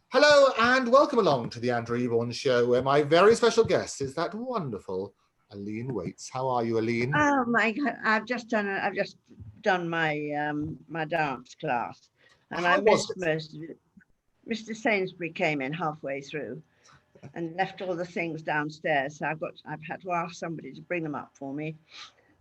Hello and welcome along to the Andrew Eborn show, where my very special guest is that wonderful ALINE Waites. How are you, ALINE? Oh my God! I've just done my my dance class, and I How was missed it? most of it. Mr. Sainsbury came in halfway through and left all the things downstairs. So I've had to ask somebody to bring them up for me.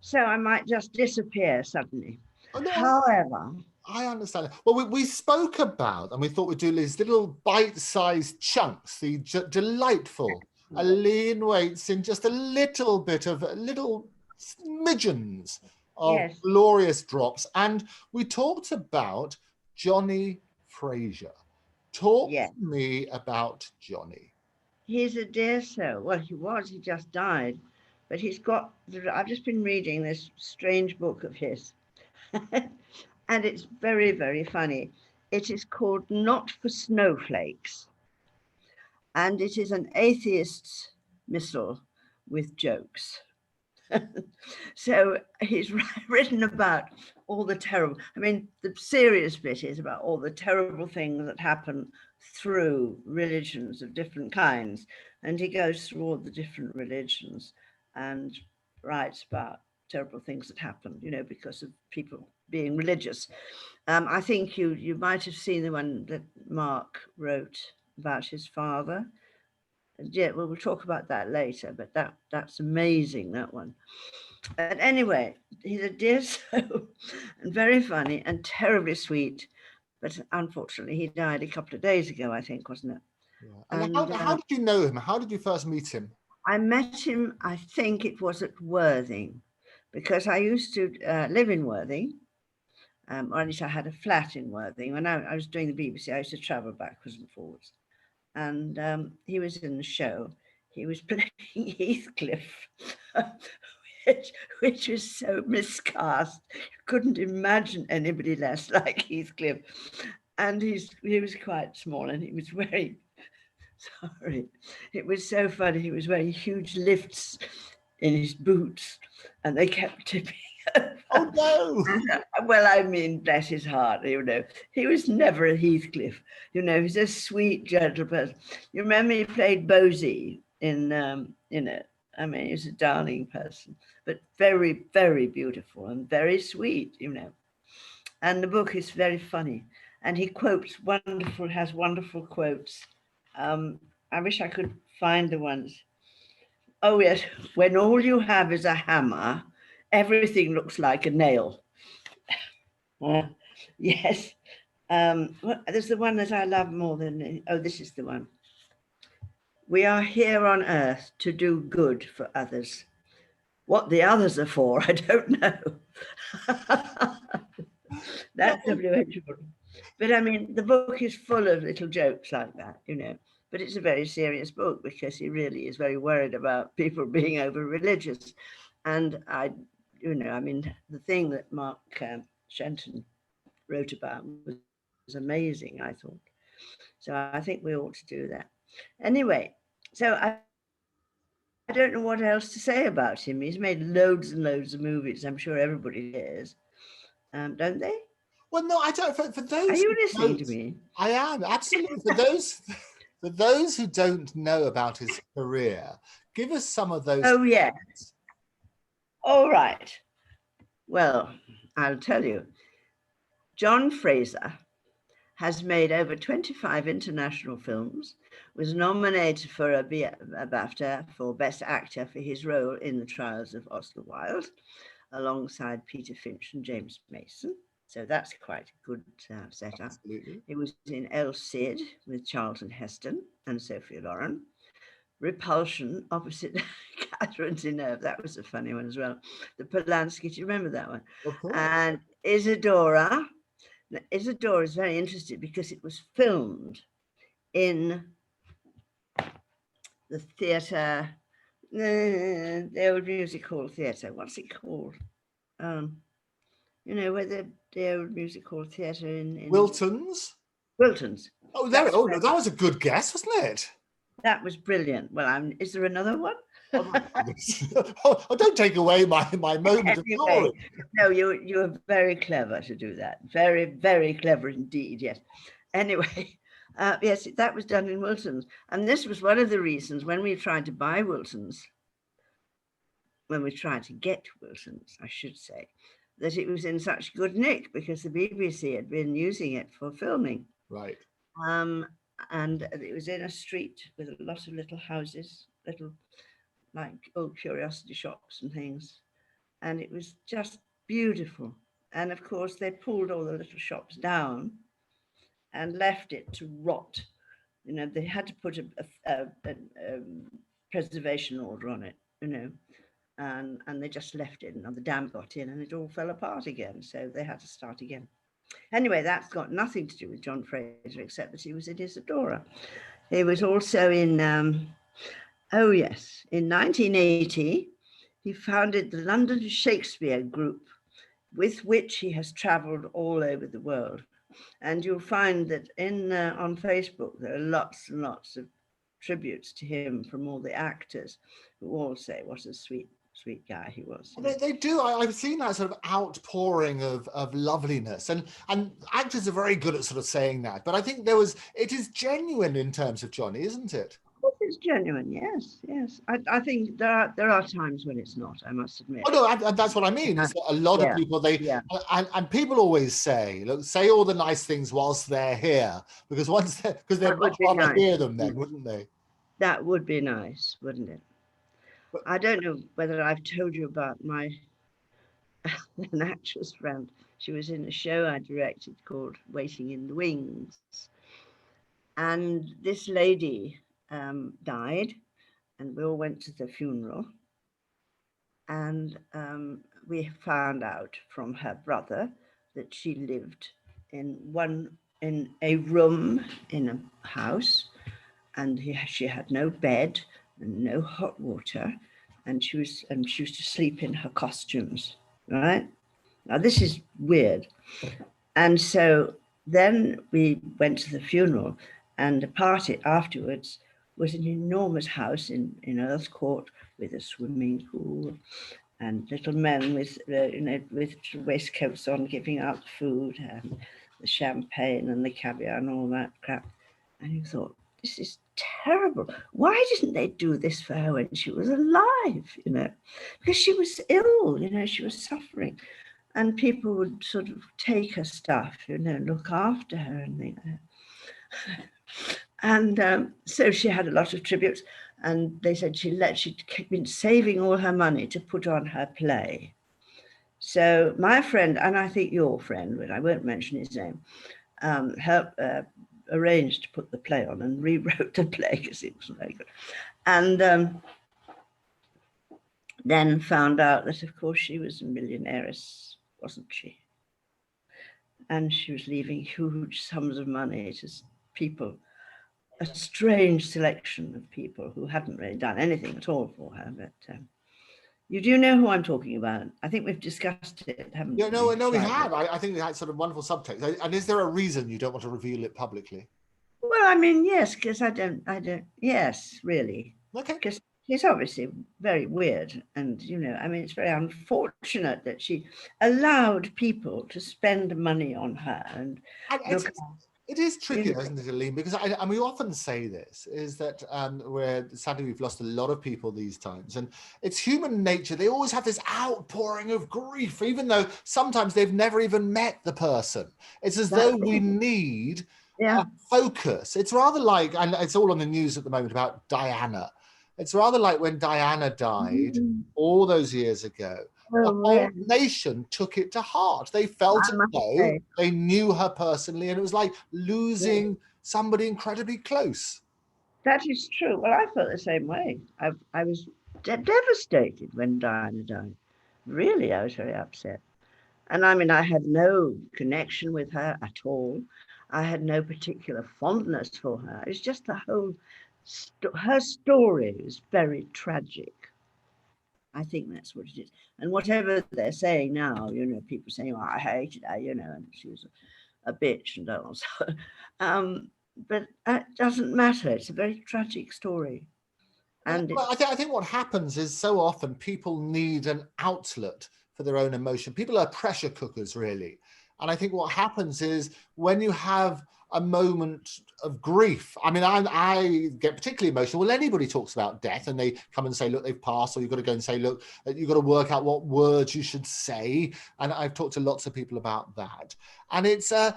So I might just disappear suddenly. Oh, no, However, I understand. Well, we spoke about, and we thought we'd do these little bite-sized chunks, the delightful ALINE Waites in just a little bit of little smidgens of yes, glorious drops. And we talked about Johnnie Fraser. Talk yes, to me about Johnnie. he's a dear soul. Well, he was. He just died, but he's got. I've just been reading this strange book of his. And it's very, very funny. It is called Not for Snowflakes, and it is an atheist's missal with jokes. So he's written about all the terrible, I mean, the serious bit is about all the terrible things that happen through religions of different kinds. And he goes through all the different religions and writes about terrible things that happen, because of people being religious. I think you might have seen the one that Mark wrote about his father. Yeah, well, we'll talk about that later, but that's amazing, that one. But anyway, he's a dear soul and very funny and terribly sweet. But unfortunately, he died a couple of days ago, I think, wasn't it? Yeah. And And how did you know him? How did you first meet him? I met him, I think it was at Worthing, because I used to live in Worthing, or at least I had a flat in Worthing. When I was doing the BBC, I used to travel backwards and forwards. And he was in the show. He was playing Heathcliff, which was so miscast. You couldn't imagine anybody less like Heathcliff. And he was quite small, and he was wearing, sorry, it was so funny. He was wearing huge lifts in his boots, and they kept tipping over. Oh, no. Well, I mean, bless his heart, he was never a Heathcliff. He's a sweet, gentle person. You remember he played Bosie in it. I mean, he's a darling person, but very, very beautiful and very sweet. And the book is very funny. And he has wonderful quotes. I wish I could find the ones. Oh, yes. When all you have is a hammer, everything looks like a nail. Yes. There's the one that I love more than. Oh, this is the one. We are here on earth to do good for others. What the others are for, I don't know. That's W.H. But I mean, the book is full of little jokes like that. But it's a very serious book because he really is very worried about people being over religious. And I mean, the thing that Mark Shenton wrote about was amazing, I thought. So I think we ought to do that. Anyway, so I don't know what else to say about him. He's made loads and loads of movies. I'm sure everybody hears, don't they? Well, no, I don't. For Are those you who listening to don't, me? I am absolutely. For those who don't know about his career, give us some of those. Oh, yeah. All right. Well, I'll tell you. John Fraser has made over 25 international films, was nominated for a BAFTA for Best Actor for his role in The Trials of Oscar Wilde, alongside Peter Finch and James Mason. So that's quite a good setup. Absolutely. He was in El Cid with Charlton Heston and Sophia Loren. Repulsion opposite Catherine Deneuve. That was a funny one as well. The Polanski, do you remember that one? Of course. And Isadora. Now, Isadora is very interesting because it was filmed in the theatre, the old music hall theatre. What's it called? Where the old music hall theatre in Wilton's. Wilton's. Oh, there. Oh, no, that was a good guess, wasn't it? That was brilliant. Well, is there another one? Oh, don't take away my moment of glory. No, you're very clever to do that. Very, very clever indeed. Yes. Anyway, Yes, that was done in Wilton's. And this was one of the reasons when we tried to buy Wilton's, when we tried to get Wilton's, I should say, that it was in such good nick because the BBC had been using it for filming. Right. Um, and it was in a street with a lot of little houses, little like old curiosity shops and things. And it was just beautiful. And of course, they pulled all the little shops down and left it to rot. You know, they had to put a preservation order on it, you know, and they just left it, and the dam got in and it all fell apart again. So they had to start again. Anyway, that's got nothing to do with John Fraser, except that he was in Isadora. He was also in, oh yes, in 1980, he founded the London Shakespeare Group, with which he has travelled all over the world. And you'll find that on Facebook, there are lots and lots of tributes to him from all the actors who all say what a sweet guy he was. They do. I've seen that sort of outpouring of loveliness, and actors are very good at sort of saying that. But I think it is genuine in terms of Johnnie, isn't it? It's genuine, yes. I think there are times when it's not, I must admit. Oh no, that's what I mean. Is a lot of people and people always say, look, say all the nice things whilst they're here, because they'd much rather hear them then, wouldn't they? That would be nice, wouldn't it? But I don't know whether I've told you about an actress friend. She was in a show I directed called Waiting in the Wings, and this lady died, and we all went to the funeral, and we found out from her brother that she lived in a room in a house, and she had no bed and no hot water, and she used to sleep in her costumes, right? Now this is weird. And so then we went to the funeral, and the party afterwards was an enormous house in Earl's Court with a swimming pool and little men with waistcoats on giving out food and the champagne and the caviar and all that crap. And you thought, this is terrible. Why didn't they do this for her when she was alive, you know? Because she was ill, you know, she was suffering. And people would sort of take her stuff, you know, look after her and things. And so she had a lot of tributes, and they said she'd been saving all her money to put on her play. So my friend, and I think your friend, but I won't mention his name, helped arranged to put the play on and rewrote the play because it was very good. And then found out that, of course, she was a millionairess, wasn't she? And she was leaving huge sums of money to people, a strange selection of people who hadn't really done anything at all for her. But you do know who I'm talking about. I think we've discussed it, haven't we? Yeah, no, we have. I think that's sort of wonderful subtext. And is there a reason you don't want to reveal it publicly? Well, I mean, yes, because I don't, yes, really. Okay. Because she's obviously very weird. And, you know, I mean, it's very unfortunate that she allowed people to spend money on her. And it is tricky, isn't it, Aline? Because and we often say this, is that sadly we've lost a lot of people these times, and it's human nature. They always have this outpouring of grief, even though sometimes they've never even met the person. It's as though we need focus. It's rather like, and it's all on the news at the moment about Diana. It's rather like when Diana died all those years ago. The whole nation took it to heart. They felt as though they knew her personally, and it was like losing somebody incredibly close. That is true. Well, I felt the same way. I was devastated when Diana died. Really, I was very upset. And I mean, I had no connection with her at all. I had no particular fondness for her. It's just the whole, her story is very tragic. I think that's what it is. And whatever they're saying now, you know, people saying, oh, I hated her, you know, and she was a bitch and all. But it doesn't matter. It's a very tragic story. And I think what happens is so often people need an outlet for their own emotion. People are pressure cookers, really. And I think what happens is when you have a moment of grief. I mean, I get particularly emotional when anybody talks about death and they come and say, look, they've passed, or you've got to go and say, look, you've got to work out what words you should say. And I've talked to lots of people about that. And it's a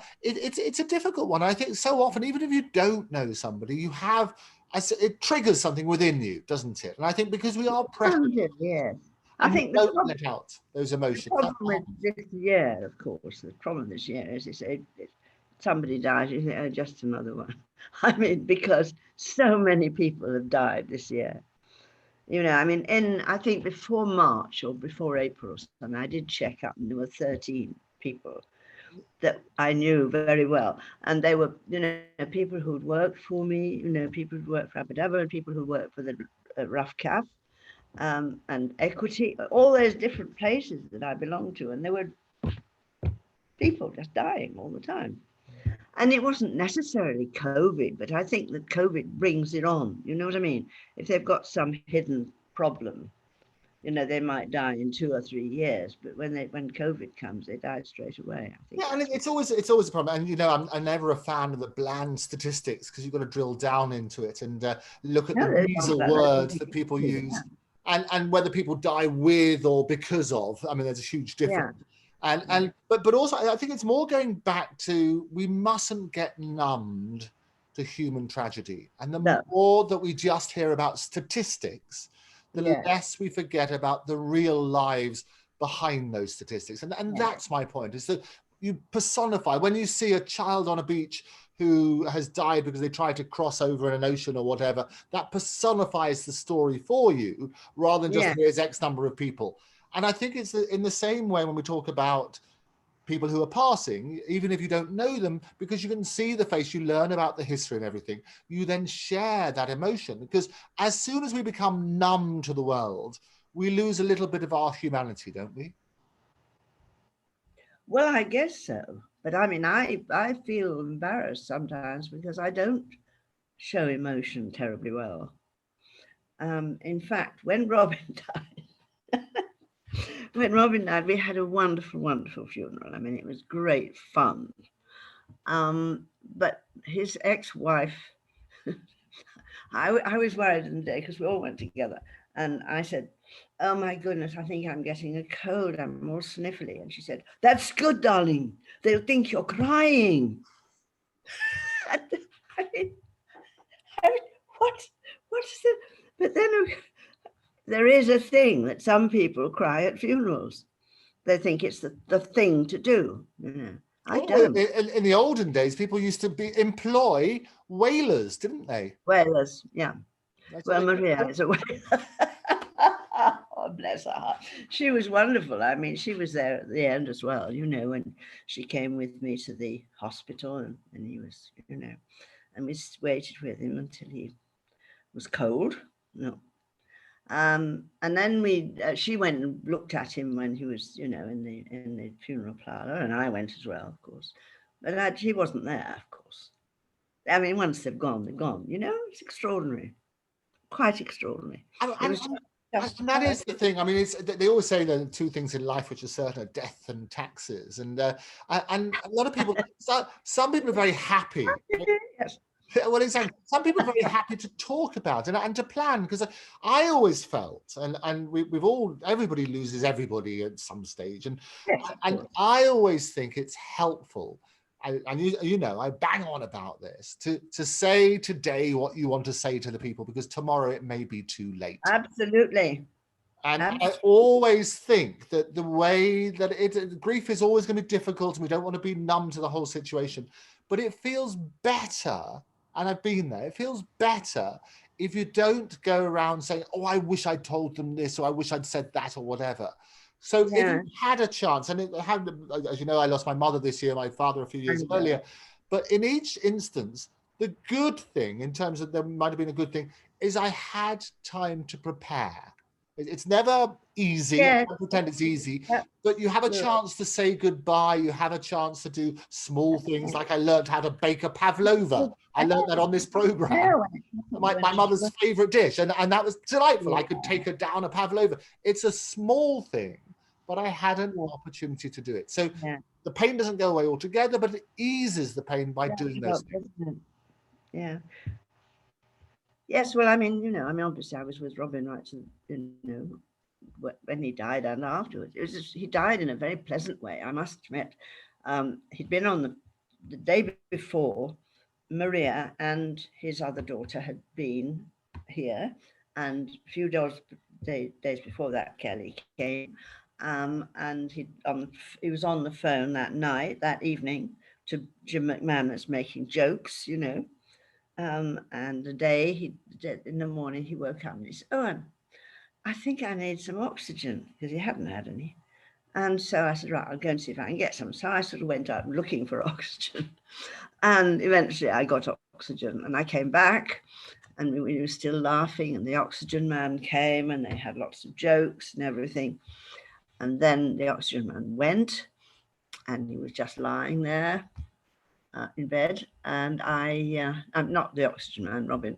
difficult one. I think so often, even if you don't know somebody, you have, it triggers something within you, doesn't it? And I think because we are precious, Yes. I think we don't let out those emotions. The problem with this year, of course, the problem this year is somebody dies, you think, oh, just another one. I mean, because so many people have died this year. You know, I mean, I think before March or before April or something, I did check up and there were 13 people that I knew very well. And they were, you know, people who'd worked for me, you know, people who'd worked for Abu Dhabi, and people who worked for the Rough Calf. And Equity, all those different places that I belonged to, and there were people just dying all the time. And it wasn't necessarily COVID, but I think that COVID brings it on. You know what I mean? If they've got some hidden problem, you know, they might die in 2 or 3 years, but when COVID comes, they die straight away. I think. Yeah, and it's always a problem. And you know, I'm never a fan of the bland statistics because you've got to drill down into it and look at the weasel words that people use. Yeah. And whether people die with or because of, I mean, there's a huge difference. Yeah. But also, I think it's more going back to, we mustn't get numbed to human tragedy. And the more that we just hear about statistics, the less we forget about the real lives behind those statistics. And that's my point, is that you personify, when you see a child on a beach who has died because they tried to cross over in an ocean or whatever, that personifies the story for you rather than just here's X number of people. And I think it's in the same way when we talk about people who are passing, even if you don't know them, because you can see the face, you learn about the history and everything, you then share that emotion. Because as soon as we become numb to the world, we lose a little bit of our humanity, don't we? Well, I guess so. But I mean, I feel embarrassed sometimes because I don't show emotion terribly well. In fact, when Robin died, we had a wonderful, wonderful funeral. I mean, it was great fun. But his ex-wife, I was worried in the day because we all went together. And I said, oh my goodness, I think I'm getting a cold. I'm all sniffly. And she said, that's good, darling. They'll think you're crying. I mean, what is it? But then there is a thing that some people cry at funerals. They think it's the thing to do. You know, I don't. In the olden days, people used to employ wailers, didn't they? Wailers, yeah. Well, Maria is a wailer. Oh, bless her heart. She was wonderful. I mean, she was there at the end as well, you know, when she came with me to the hospital and he was, you know, and we waited with him until he was cold. No. And then she went and looked at him when he was, you know, in the funeral parlor, and I went as well, of course. But he wasn't there, of course. I mean, once they've gone, they're gone. You know, it's extraordinary, quite extraordinary. And that is the thing. I mean, they always say there are two things in life which are certain: death and taxes. And a lot of people, some people are very happy. Yes. Well, exactly. Some people are very happy to talk about and to plan, because I always felt, and everybody loses everybody at some stage, and I always think it's helpful. And you know, I bang on about this, to say today what you want to say to the people, because tomorrow it may be too late. Absolutely. And I always think that the way that grief is always going to be difficult, and we don't want to be numb to the whole situation, but it feels better. And I've been there. It feels better if you don't go around saying, oh, I wish I'd told them this, or I wish I'd said that, or whatever. So if you had a chance, and as you know, I lost my mother this year, my father a few years earlier, but in each instance, the good thing, in terms of there might have been a good thing, is I had time to prepare. It's never easy. I don't pretend it's easy, but you have a chance to say goodbye. You have a chance to do small things, like I learned how to bake a pavlova. I learned that on this program. My mother's favorite dish, and that was delightful. I could take her down a pavlova. It's a small thing, but I had an opportunity to do it. So the pain doesn't go away altogether, but it eases the pain by That's doing those what, things. isn't it? Yeah. Yes, well, I mean, obviously I was with Robin right to, when he died and afterwards. It was he died in a very pleasant way, I must admit. He'd been on the day before, Maria and his other daughter had been here, and a few days before that, Kelly came, and he was on the phone that evening, to Jim McManus, making jokes, and in the morning he woke up and he said, "Oh, I think I need some oxygen," because he hadn't had any. And so I said, "Right, I'll go and see if I can get some." So I sort of went out looking for oxygen. And eventually I got oxygen, and I came back, and we were still laughing, and the oxygen man came, and they had lots of jokes and everything. And then the oxygen man went, and he was just lying there in bed, and I'm not the oxygen man, Robin.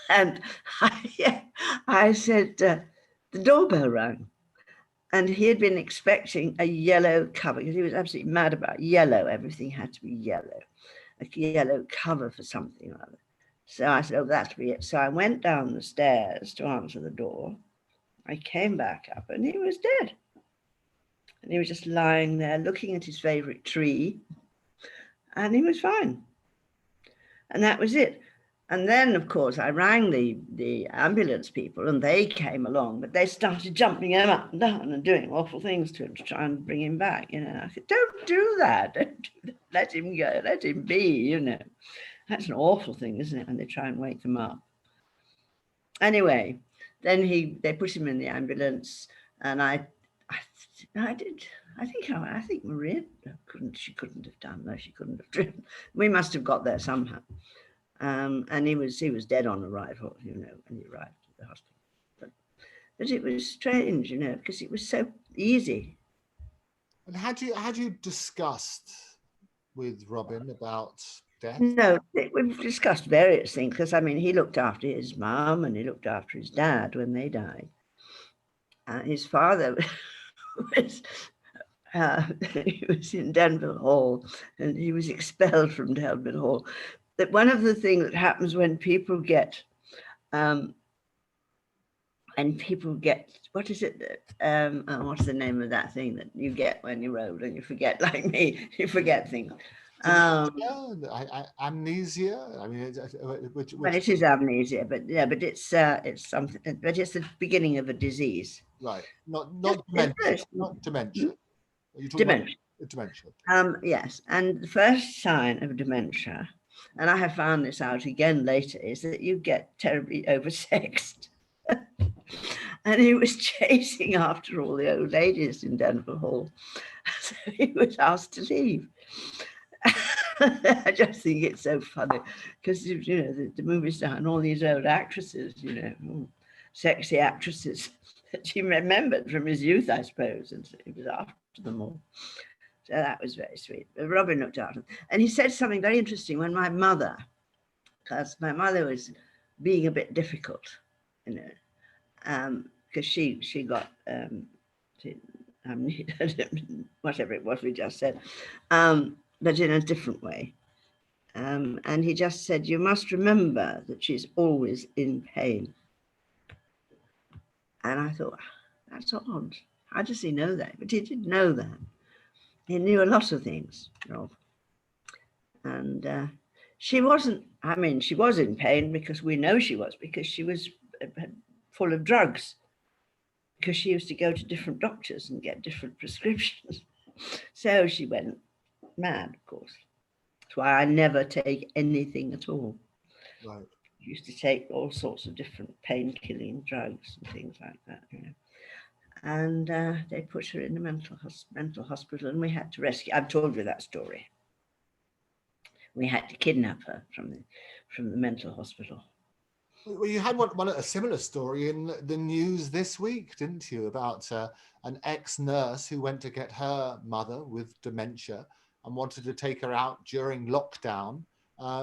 And I said, the doorbell rang. And he had been expecting a yellow cover, because he was absolutely mad about yellow. Everything had to be yellow, a yellow cover for something or other. So I said, "Oh, that'll be it." So I went down the stairs to answer the door. I came back up, and he was dead. And he was just lying there looking at his favorite tree, and he was fine. And that was it. And then, of course, I rang the ambulance people, and they came along, but they started jumping him up and down and doing awful things to him to try and bring him back. I said, "Don't do that. Don't do that. Let him go. Let him be, That's an awful thing, isn't it, when they try and wake them up?" Anyway, then they put him in the ambulance, and I think Maria couldn't have done. No, she couldn't have driven. We must have got there somehow. And he was dead on arrival, when he arrived at the hospital. But it was strange, because it was so easy. And had you discussed with Robin about death? No, we've discussed various things, because he looked after his mum and he looked after his dad when they died. His father was he was in Denville Hall, and he was expelled from Denville Hall. That one of the things that happens when people get what is it? What's the name of that thing that you get when you're old and you forget, like me, you forget things. Amnesia. Well, it is amnesia, but it's something. But it's the beginning of a disease. Right. Not dementia. Not dementia. Are you talking dementia. About dementia? Yes, and the first sign of dementia, and I have found this out again later, is that you get terribly oversexed. And he was chasing after all the old ladies in Denville Hall, so he was asked to leave. I just think it's so funny, because the movie star and all these old actresses, sexy actresses that he remembered from his youth, I suppose, and so he was after them all. So that was very sweet. Robin looked after him, and he said something very interesting when my mother, because my mother was being a bit difficult, because she got whatever it was we just said, but in a different way. And he just said, "You must remember that she's always in pain." And I thought, that's odd. How does he know that? But he did know that. He knew a lot of things, Rob. And she wasn't, she was in pain, because we know she was, because she was full of drugs, because she used to go to different doctors and get different prescriptions. So she went mad, of course. That's why I never take anything at all. Right. I used to take all sorts of different pain-killing drugs and things like that, And they put her in a mental hospital, and we had to rescue. I've told you that story. We had to kidnap her from the mental hospital. Well, you had a similar story in the news this week, didn't you? About an ex-nurse who went to get her mother with dementia and wanted to take her out during lockdown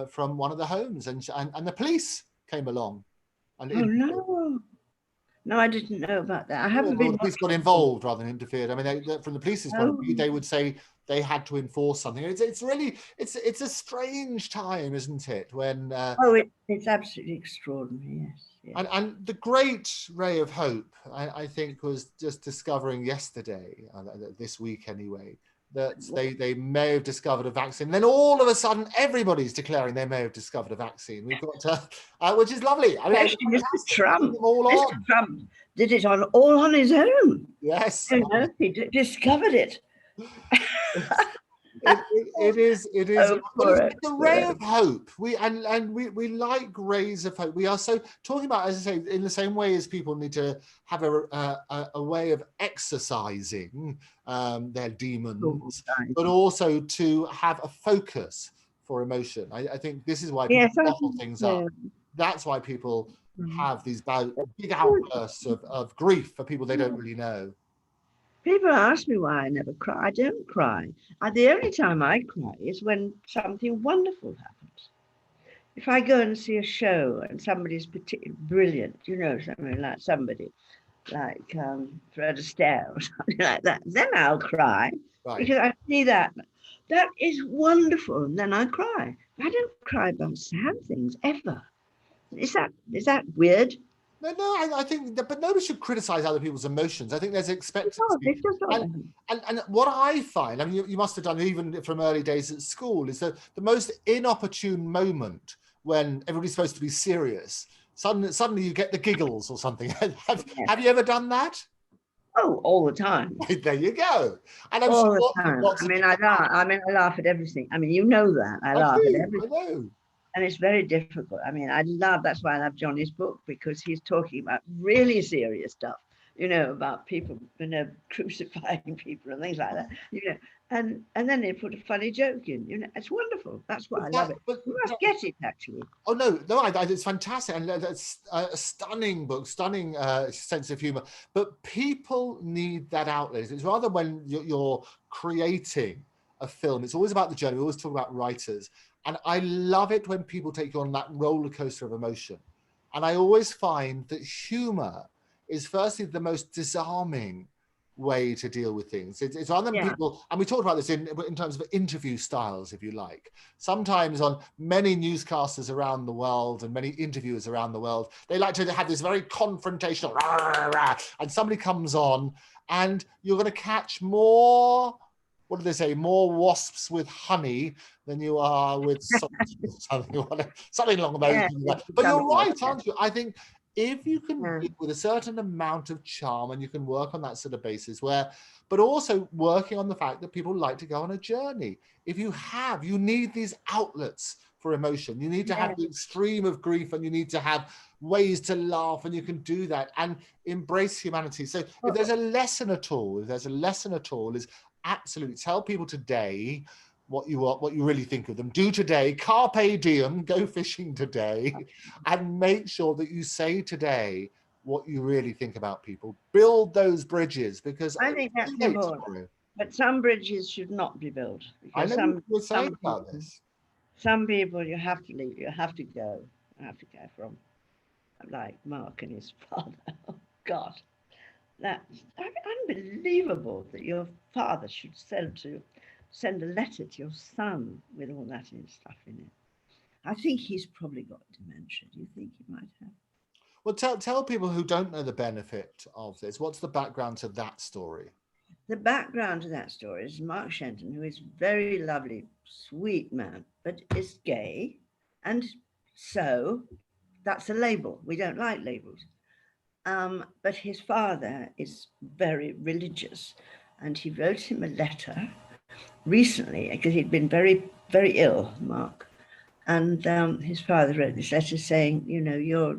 from one of the homes, and the police came along. And No, I didn't know about that. I haven't been. The police got involved rather than interfered. From the police's point of view, they would say they had to enforce something. It's really, it's a strange time, isn't it? When Oh, it's absolutely extraordinary. Yes. Yes. and the great ray of hope, I think, was just discovering yesterday, this week anyway, that they may have discovered a vaccine. Then all of a sudden, everybody's declaring they may have discovered a vaccine. We've got, which is lovely. I mean, Especially Mr. Trump. all Mr. on. Trump did it all on his own. Yes, You know, he discovered it. It is. Oh, Well, it's a ray of hope. We like rays of hope. We are so talking about, as I say, in the same way as people need to have a way of exercising their demons, but also to have a focus for emotion. I think this is why people bottle things up. That's why people have these big outbursts of grief for people they don't really know. People ask me why I never cry. I don't cry. The only time I cry is when something wonderful happens. If I go and see a show and somebody's particularly brilliant, you know, something like somebody like Fred Astaire or something like that, then I'll cry. Right. Because I see that is wonderful, and then I cry. I don't cry about sad things ever. Is that weird? No, I think that, but nobody should criticize other people's emotions. I think there's expectancy. And what I find, I mean, you must have done even from early days at school, is that the most inopportune moment when everybody's supposed to be serious, suddenly you get the giggles or something. Have you ever done that? Oh, all the time. There you go. And I'm all sure the time. I laugh at everything. I mean, you know that. I laugh at everything. I know. And it's very difficult. I mean, that's why I love Johnnie's book, because he's talking about really serious stuff, you know, about people, you know, crucifying people and things like that, you know, and then they put a funny joke in, you know, it's wonderful. That's why I love it. But you must get it, actually. Oh, no, it's fantastic. And that's a stunning book, stunning sense of humor. But people need that outlet. It's rather when you're creating a film, it's always about the journey. We always talk about writers. And I love it when people take you on that roller coaster of emotion. And I always find that humor is firstly the most disarming way to deal with things. It's rather than people, and we talked about this in terms of interview styles, if you like. Sometimes on many newscasters around the world and many interviewers around the world, they like to have this very confrontational, rah, rah, and somebody comes on and you're going to catch more, what do they say, more wasps with honey than you are with something along those lines. But you're right, aren't you? I think if you can deal with a certain amount of charm, and you can work on that sort of basis but also working on the fact that people like to go on a journey. If you need these outlets for emotion. You need to have the extreme of grief, and you need to have ways to laugh, and you can do that and embrace humanity. So if there's a lesson at all, is absolutely tell people today what you really think of them. Do today, carpe diem, go fishing today, and make sure that you say today what you really think about people. Build those bridges, because I think that's important. But some bridges should not be built. I know you were saying about this. Some people you have to leave. You have to go. You have to go from, like Mark and his father. Oh God, that's unbelievable that your father should send a letter to your son with all that stuff in it. I think he's probably got dementia. Do you think he might have? Well, tell people who don't know the benefit of this. What's the background to that story? The background to that story is Mark Shenton, who is a very lovely, sweet man, but is gay. And so that's a label. We don't like labels. But his father is very religious. And he wrote him a letter recently, because he'd been very, very ill, Mark. And his father wrote this letter saying, you know, you're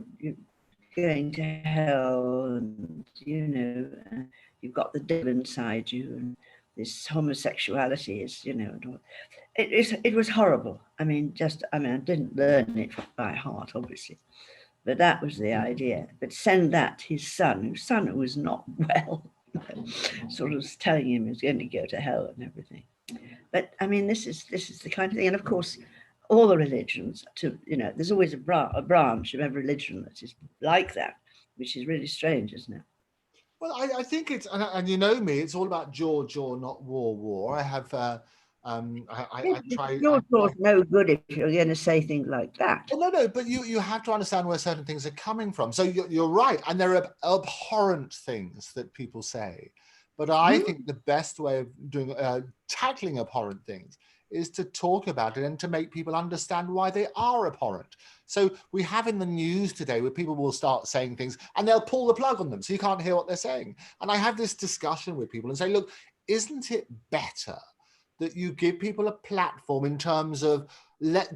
going to hell, and, you know, you've got the devil inside you, and this homosexuality is, you know, it was horrible. I didn't learn it by heart, obviously, but that was the idea. But send that to his son, who was not well, sort of telling him he was going to go to hell and everything. But I mean, this is the kind of thing, and of course, all the religions, there's always a branch of every religion that is like that, which is really strange, isn't it? Well, I think it's, and you know me, it's all about jaw, not war. I have, I try, Your thoughts no good if you're going to say things like that. well, no, but you have to understand where certain things are coming from. So you're right, and there are abhorrent things that people say, but I think the best way of doing tackling abhorrent things is to talk about it and to make people understand why they are abhorrent. So we have in the news today where people will start saying things and they'll pull the plug on them, so you can't hear what they're saying. And I have this discussion with people and say, look, isn't it better that you give people a platform in terms of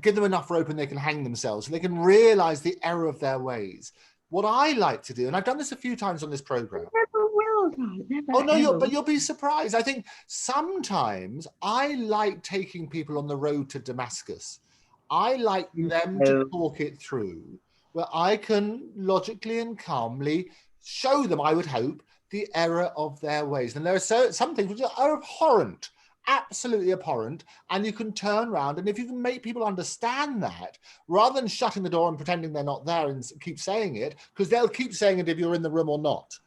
give them enough rope and they can hang themselves and they can realize the error of their ways? What I like to do, and I've done this a few times on this program. Never will, never. Oh no, but you'll be surprised. I think sometimes I like taking people on the road to Damascus. I like them to talk it through, where I can logically and calmly show them, I would hope, the error of their ways. And there are some things which are abhorrent, absolutely abhorrent, and you can turn around, and if you can make people understand that, rather than shutting the door and pretending they're not there and keep saying it, because they'll keep saying it if you're in the room or not,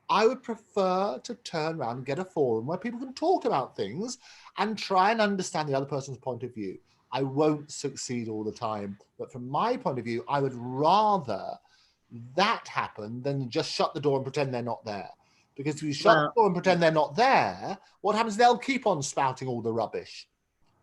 I would prefer to turn around and get a forum where people can talk about things and try and understand the other person's point of view. I won't succeed all the time, but from my point of view, I would rather that happen than just shut the door and pretend they're not there. Because if you shut the door and pretend they're not there, what happens? They'll keep on spouting all the rubbish,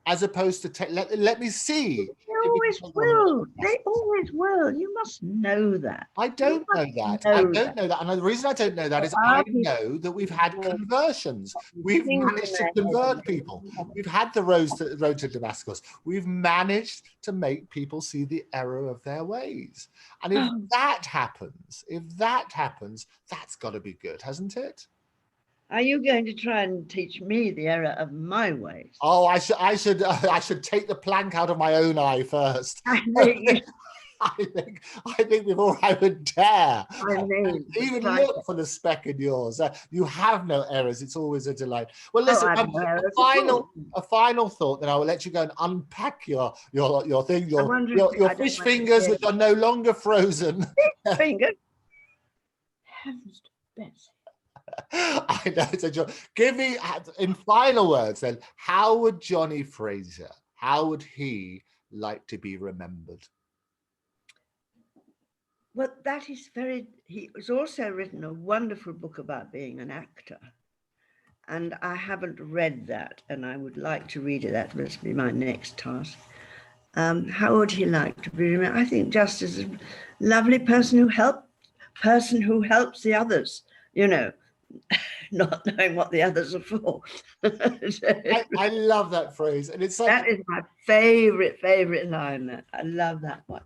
as opposed to let me see. They always will. They always will. You must know that. I don't know that. I don't know that. And the reason I don't know that is I know that we've had conversions. We've managed to convert people. We've had the road to Damascus. We've managed to make people see the error of their ways. And if that happens, that's got to be good, hasn't it? Are you going to try and teach me the error of my ways? Oh, I should take the plank out of my own eye first. I think before I would dare even look for the speck in yours. You have no errors. It's always a delight. Well, listen, a final thought, then I will let you go and unpack your thing, your fish fingers, which are no longer frozen. Fish fingers? Heavens to Betsy. I know it's a joke. Give me, in final words then, how would Johnnie Fraser, how would he like to be remembered? Well, that is he has also written a wonderful book about being an actor. And I haven't read that, and I would like to read it. That must be my next task. How would he like to be remembered? I think just as a lovely person who helps the others, not knowing what the others are for. I love that phrase, and that is my favorite line. I love that one.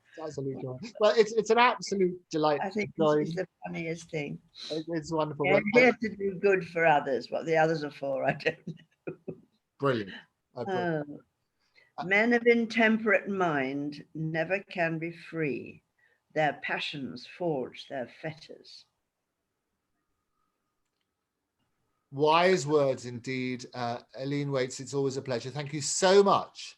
Well, it's an absolute delight. I think this is the funniest thing. It's wonderful. I'm here to do good for others. What the others are for, I don't know. Brilliant. Men of intemperate mind never can be free. Their passions forge their fetters. Wise words indeed. ALINE Waites, it's always a pleasure. Thank you so much.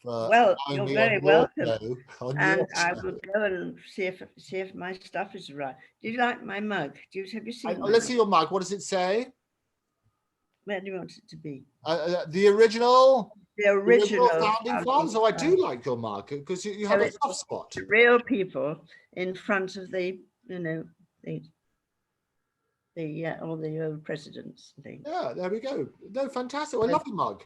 Well, you're very welcome. And I will go and see if my stuff is right. Do you like my mug? Have you seen it? Let's see your mug. What does it say? Where do you want it to be? The original? The original Founding Fathers. Oh, I do like your mug because you have a soft spot. Real people in front of the, all the old presidents and things. Yeah, there we go. No, fantastic. I love the mug.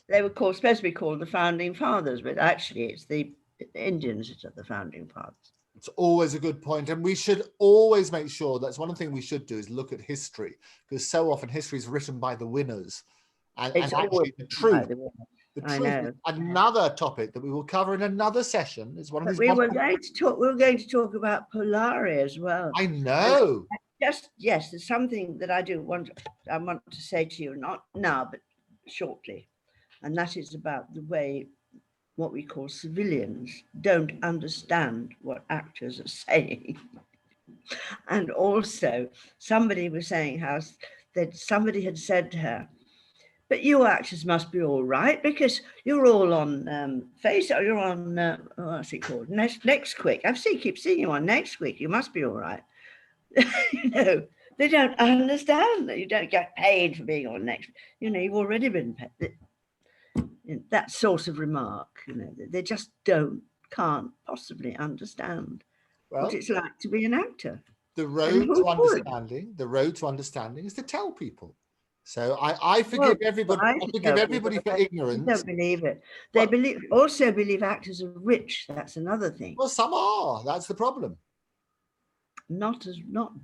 They were supposed to be called the Founding Fathers, but actually it's the Indians that are the Founding Fathers. It's always a good point. And we should always make sure, that's one thing we should do, is look at history, because so often history is written by the winners. And actually the truth is another topic that we will cover in another session. It's one of these. We were going to talk about Polari as well. I know. Yes, there's something that I want to say to you, not now, but shortly. And that is about the way what we call civilians don't understand what actors are saying. And also, somebody was saying how that somebody had said to her, but you actors must be all right because you're all on Fraser, you're on, what's it called? Next Quick. Keep seeing you on Next Week. You must be all right. They don't understand that you don't get paid for being on next. You know, you've already been paid. That sort of remark, you know, they just can't possibly understand what Well, it's like to be an actor. the And road who to would? understanding is to tell people. So I Well, forgive everybody. I I forgive tell people, everybody for but they ignorance. don't believe it. They Well, also believe actors are rich. That's another thing. well, some are. That's the problem. Not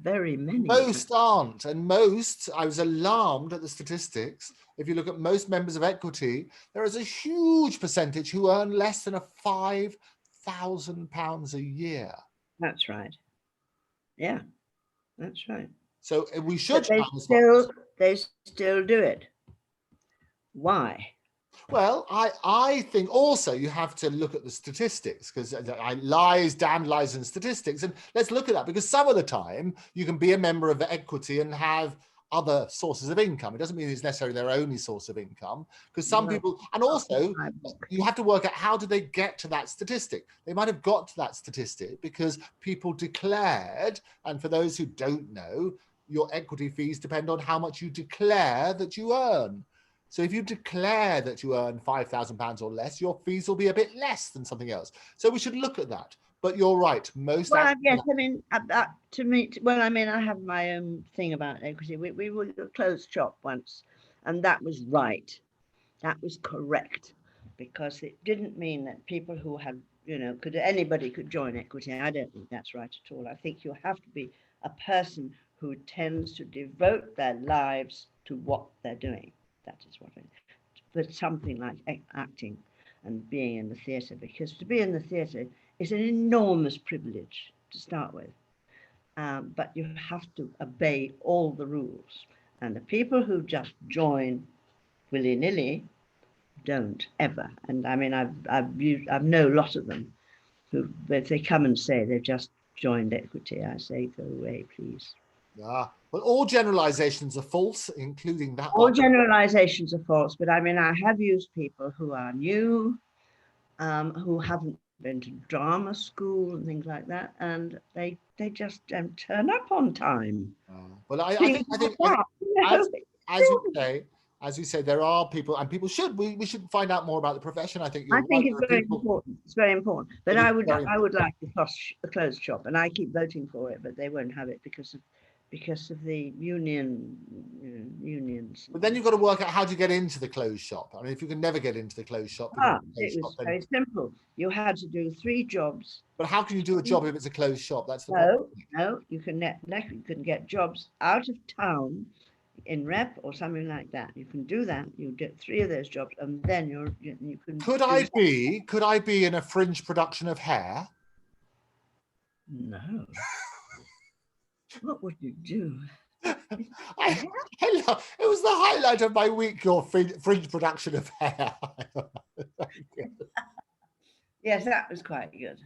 very many. Most aren't, and most, I was alarmed at the statistics. If you look at most members of Equity, there is a huge percentage who earn less than £5,000 a year. That's right. Yeah, that's right. So we should But they still do it. Why? Well, I think also you have to look at the statistics, because lies, damn lies and statistics. And let's look at that, because some of the time you can be a member of Equity and have other sources of income. It doesn't mean it's necessarily their only source of income, because some people, and also you have to work out how did they get to that statistic. They might have got to that statistic because people declared, and for those who don't know, your equity fees depend on how much you declare that you earn. So if you declare that you earn £5,000 or less, your fees will be a bit less than something else. So we should look at that. But you're right. Most. Well, yes, I mean, to me, well, I mean, I have my own thing about equity. We were a closed shop once, and that was right. That was correct, because it didn't mean that people who had, you know, anybody could join equity. I don't think that's right at all. I think you have to be a person who tends to devote their lives to what they're doing. That is what but something like acting and being in the theatre, because to be in the theatre is an enormous privilege to start with. But you have to obey all the rules. And the people who just join willy-nilly don't ever. And I mean, I've known a lot of them who, if they come and say they've just joined equity, I say, go away, please. Yeah. Well, all generalizations are false, including that All one. generalizations are false, but I mean, I have used people who are new, who haven't been to drama school and things like that, and they just don't turn up on time. Well, I think as you say, there are people, and people should. We should find out more about the profession. I think you're right. It's very important. It's very important. But I would like a closed shop, and I keep voting for it, but they won't have it because of the unions. But then you've got to work out how do you get into the closed shop. I mean, if you can never get into the closed shop, it was very simple. You had to do 3 jobs. But how can you do a job if it's a closed shop? That's the problem. No, you can get jobs out of town in rep or something like that. You can do that. You get 3 of those jobs, and then you can. Could I be in a fringe production of Hair? No. What would you do? It was the highlight of my week, your fringe production of Hair. Yes, that was quite good.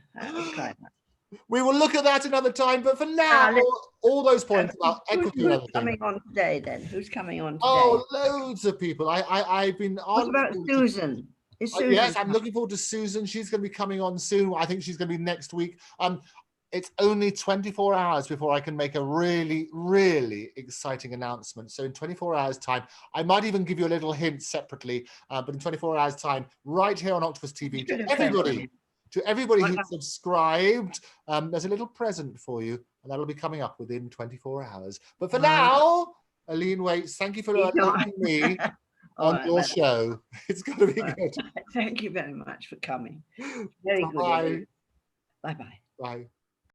We will look at that another time, but for now, all those points about equity. Who's coming on today then? Who's coming on today? Oh, loads of people. I've been on. What about Susan? Is Susan? Yes, I'm looking forward to Susan. She's going to be coming on soon. I think she's going to be next week. It's only 24 hours before I can make a really, really exciting announcement. So in 24 hours time, I might even give you a little hint separately, but in 24 hours time, right here on Octopus TV, to everybody who's subscribed, there's a little present for you, and that'll be coming up within 24 hours. But for now, ALINE Waites, thank you for allowing me on your show. It's going to be good. Thank you very much for coming. Very good. Bye. Bye-bye. Bye.